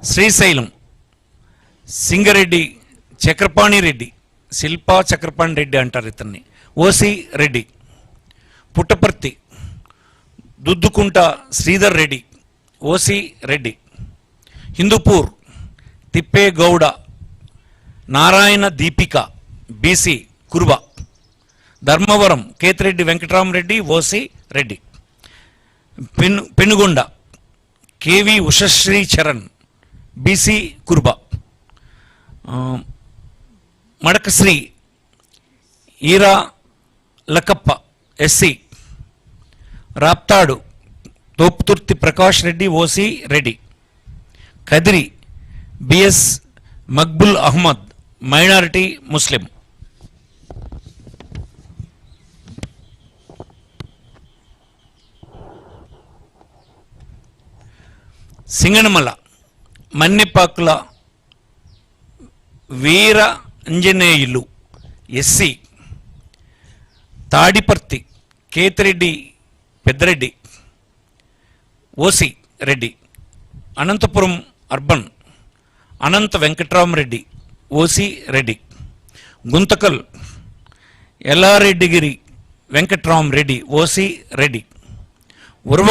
శ్రీశైలం సింగరెడ్డి చక్రపాణి రెడ్డి, శిల్పా చక్రపాణి రెడ్డి అంటారు ఇతన్ని, OC Reddy. Puttaparthi Duddukunta Sridhar Reddy, OC Reddy. Hindupur Thippegowda Narayana Deepika, BC Kuruba. Dharmavaram Kethireddy Venkataramareddy, OC Reddy. Penukonda KV Ushasri Charan, BC Kuruba. Madakasira Eera Lakkappa, SC. Raptadu Thopudurthi Prakash Reddy, OC Reddy. Kadiri BS Maqbool Ahmed, minority Muslim. Singanamala Mannepakula Veera Anjaneyulu, SC. Tadipatri Kethireddy Peddareddy, OC Reddy. Anantapuram urban Anantha Venkatramareddy, OC Reddy. Guntakal Yellareddigiri Venkatramareddy, OC Reddy.